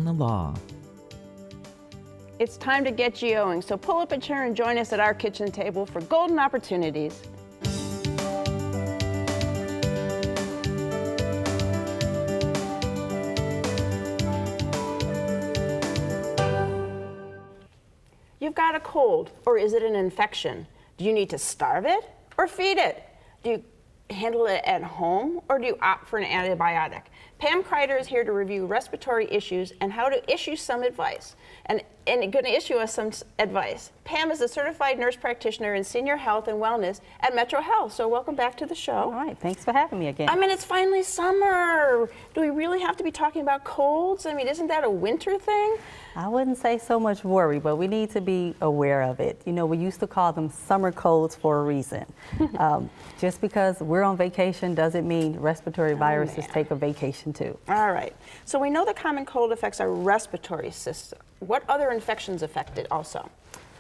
the law. It's time to get GOing, so pull up a chair and join us at our kitchen table for golden opportunities. You've got a cold, or is it an infection? Do you need to starve it or feed it? Do you handle it at home, or do you opt for an antibiotic? Pam Kreider is here to review respiratory issues and how to issue some advice. And going to issue us some advice. Pam is a certified nurse practitioner in senior health and wellness at MetroHealth. So welcome back to the show. All right, thanks for having me again. I mean, it's finally summer. Do we really have to be talking about colds? I mean, isn't that a winter thing? I wouldn't say so much worry, but we need to be aware of it. You know, we used to call them summer colds for a reason. Just because we're on vacation doesn't mean respiratory viruses take a vacation too. All right. So we know the common cold affects our respiratory system. What other infections affect it also?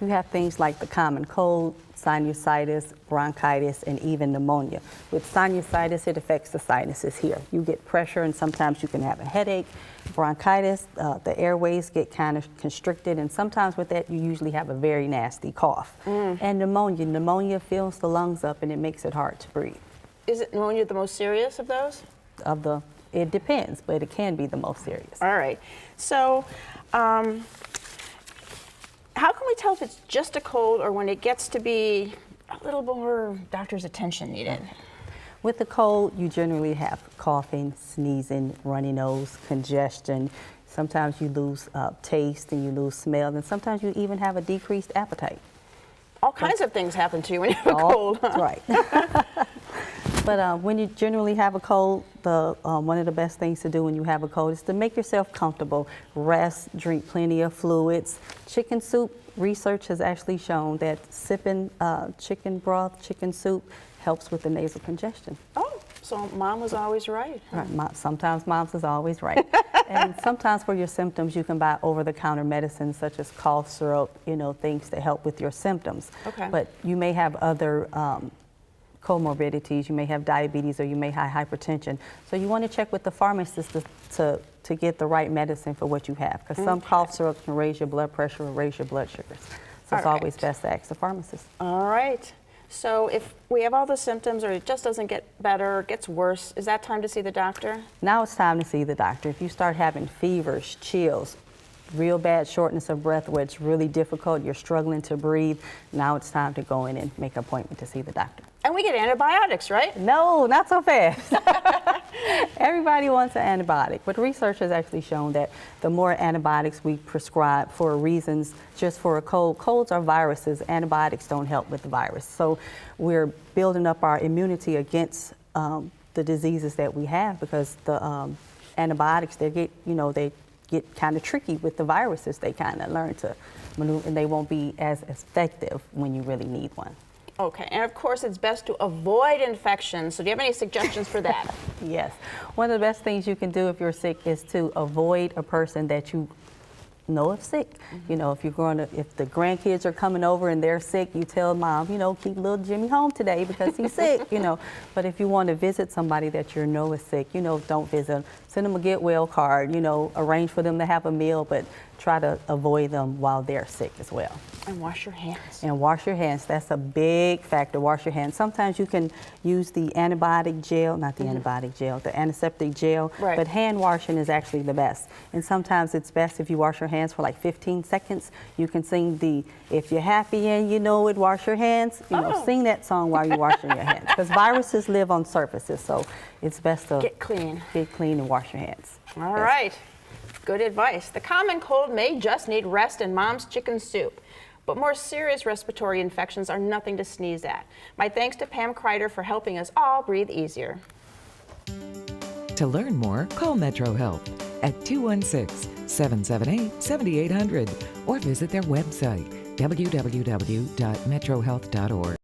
You have things like the common cold, sinusitis, bronchitis, and even pneumonia. With sinusitis, it affects the sinuses here. You get pressure and sometimes you can have a headache. Bronchitis, the airways get kind of constricted, and sometimes with that you usually have a very nasty cough. And pneumonia fills the lungs up and it makes it hard to breathe. Is it pneumonia the most serious of those? It depends, but it can be the most serious. All right. So, how can we tell if it's just a cold or when it gets to be a little more doctor's attention needed? With the cold, you generally have coughing, sneezing, runny nose, congestion. Sometimes you lose taste and you lose smell, and sometimes you even have a decreased appetite. All kinds of things happen to you when you have a cold. Huh? Right. But when you generally have a cold, one of the best things to do when you have a cold is to make yourself comfortable. Rest, drink plenty of fluids. Chicken soup, research has actually shown that sipping chicken broth, chicken soup, helps with the nasal congestion. Oh, so mom was always right. Huh? Right. Sometimes mom's is always right. And sometimes for your symptoms, you can buy over-the-counter medicines such as cough syrup, you know, things to help with your symptoms. Okay. But you may have other comorbidities, you may have diabetes, or you may have hypertension. So you want to check with the pharmacist to get the right medicine for what you have, because some cough syrups can raise your blood pressure or raise your blood sugars. So it's always best to ask the pharmacist. All right. So if we have all the symptoms or it just doesn't get better or gets worse, is that time to see the doctor? Now it's time to see the doctor. If you start having fevers, chills, real bad shortness of breath where it's really difficult, you're struggling to breathe, now it's time to go in and make an appointment to see the doctor. And we get antibiotics, right? No, not so fast. Everybody wants an antibiotic, but research has actually shown that the more antibiotics we prescribe for reasons just for a cold, colds are viruses, antibiotics don't help with the virus. So we're building up our immunity against the diseases that we have, because the antibiotics, they get kind of tricky with the viruses. They kind of learn to maneuver, and they won't be as effective when you really need one. Okay, and of course it's best to avoid infections. So do you have any suggestions for that? Yes. One of the best things you can do if you're sick is to avoid a person that you know is sick. You know, if the grandkids are coming over and they're sick, you tell mom, you know, keep little Jimmy home today because he's sick, you know. But if you want to visit somebody that you know is sick, you know, don't visit. Send them a get well card, you know, arrange for them to have a meal, but try to avoid them while they're sick as well. And wash your hands. And wash your hands. That's a big factor. Wash your hands. Sometimes you can use the antibiotic gel, not the antibiotic gel, the antiseptic gel, but hand washing is actually the best. And sometimes it's best if you wash your hands for like 15 seconds. You can sing the "If You're Happy and You Know It, Wash Your Hands." You know, sing that song while you're washing your hands, because viruses live on surfaces, so it's best to get clean and wash your hands. All right. Good advice. The common cold may just need rest and mom's chicken soup, but more serious respiratory infections are nothing to sneeze at. My thanks to Pam Kreider for helping us all breathe easier. To learn more, call MetroHealth at 216-778-7800 or visit their website, www.metrohealth.org.